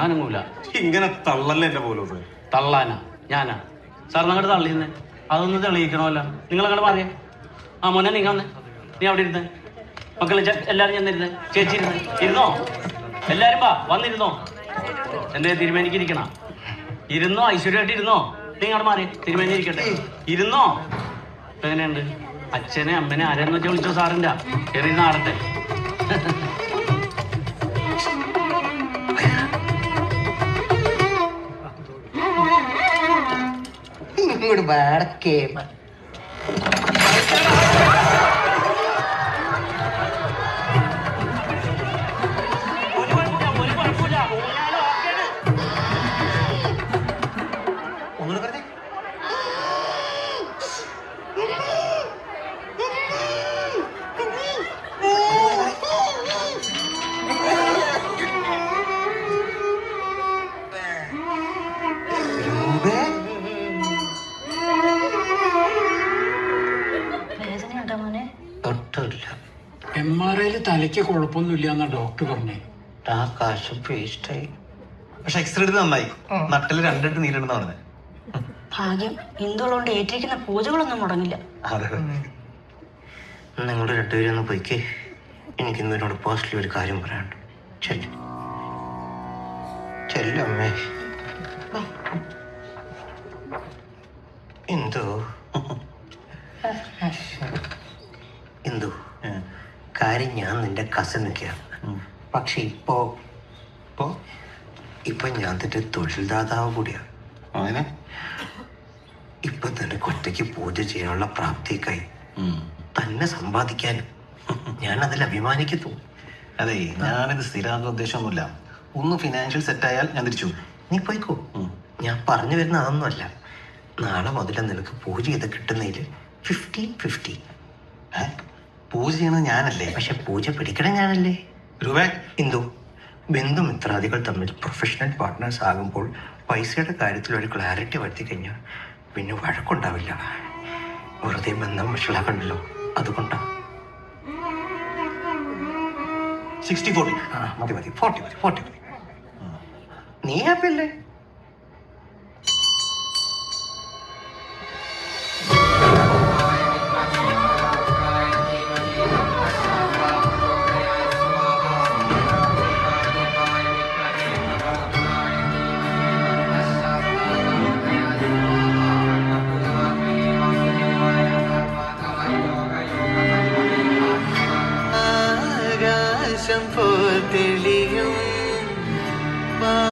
ഞാനങ്ങൂല. ഇങ്ങനെ തള്ളല്ലേ എന്റെ പോലും. തള്ളാനാ ഞാനാ സാർ അങ്ങോട്ട് തള്ളിയിരുന്നേ? അതൊന്ന് തെളിയിക്കണമല്ലോ. നിങ്ങളങ്ങോട്ട് മാറിയ. ആ മോനെ നീ വന്നേ. നീ അവിടെ ഇരുന്നേ. മക്കളെ എല്ലാവരും ചെന്നിരുന്നേ. ചേച്ചി ഇരുന്നോ? എല്ലാരും വന്നിരുന്നോ? എന്റെ തിരുമേനിക്കിരിക്കണ ഇരുന്നോ? ഐശ്വര്യമായിട്ട് ഇരുന്നോ? നീ അങ്ങോട്ട് മാറി. തിരുമേനിരിക്കട്ടെ. ഇരുന്നോ? എങ്ങനെയുണ്ട്? അച്ഛനെ അമ്മനെ ആരെന്ന് വെച്ചാൽ വിളിച്ചോ സാറിന്റെ ചെറിയ നാടത്തെ. ഇങ്ങോട്ട് വേടക്കേ MRI തലയ്ക്ക് കുഴപ്പമൊന്നുമില്ല എന്നാ ഡോക്ടർ പറഞ്ഞേ. കാശ് വേസ്റ്റായി. പക്ഷെ എക്സ്റേ എടുത്ത് നന്നായി. നട്ടില് രണ്ടിട്ട് നീരിടുന്ന പറഞ്ഞത്. ഭാഗ്യം ഇന്ദുള്ളതുകൊണ്ട് ഏറ്റിരിക്കുന്ന പൂജകളൊന്നും മുടങ്ങില്ല. നിങ്ങൾ രണ്ടുപേരും ഒന്ന് പോയിക്കേ. എനിക്ക് ഇന്നോട് പേഴ്സണലി ഒരു കാര്യം പറയാനുണ്ട്. ചെല്ലമ്മേ. എന്തു കാര്യം ഞാൻ നിന്റെ കസിൻ നിൽക്കുകയാണ്. പക്ഷെ ഇപ്പോ ഞാൻ നിന്റെ തൊഴിൽദാതാവ് കൂടിയാണ്. അങ്ങനെ ഇപ്പൊ നിനക്ക് ഒറ്റയ്ക്ക് പൂജ ചെയ്യാനുള്ള പ്രാപ്തിക്കായി തന്നെ സമ്പാദിക്കാനും ഞാൻ അതിൽ അഭിമാനിക്കുന്നു. അതെ, ഞാനിത് സ്ഥിരമാക്കുന്ന ഉദ്ദേശമൊന്നുമില്ല. ഒന്ന് ഫിനാൻഷ്യൽ സെറ്റ് ആയാൽ ഞാൻ തിരിച്ചു. നീ പോയിക്കോ. ഞാൻ പറഞ്ഞു വരുന്ന അതൊന്നുമല്ല. നാളെ മുതൽ നിനക്ക് പൂജ ചെയ്ത് കിട്ടുന്നതിൽ 50-50. പൂജ ചെയ്യണത് ഞാനല്ലേ? പക്ഷെ പൂജ പിടിക്കണം ഞാനല്ലേ? ഇന്ദു, ബന്ധുമിത്രാദികൾ തമ്മിൽ പ്രൊഫഷണൽ പാർട്ട്നേഴ്സ് ആകുമ്പോൾ പൈസയുടെ കാര്യത്തിൽ ഒരു ക്ലാരിറ്റി വരുത്തി കഴിഞ്ഞാൽ പിന്നെ വഴക്കുണ്ടാവില്ല. വെറുതെ ബന്ധം വഷളാക്കണ്ടല്ലോ. അതുകൊണ്ടാണ് 60-40. മതി 40 മതി. നീ ഹാപ്പി അല്ലേ?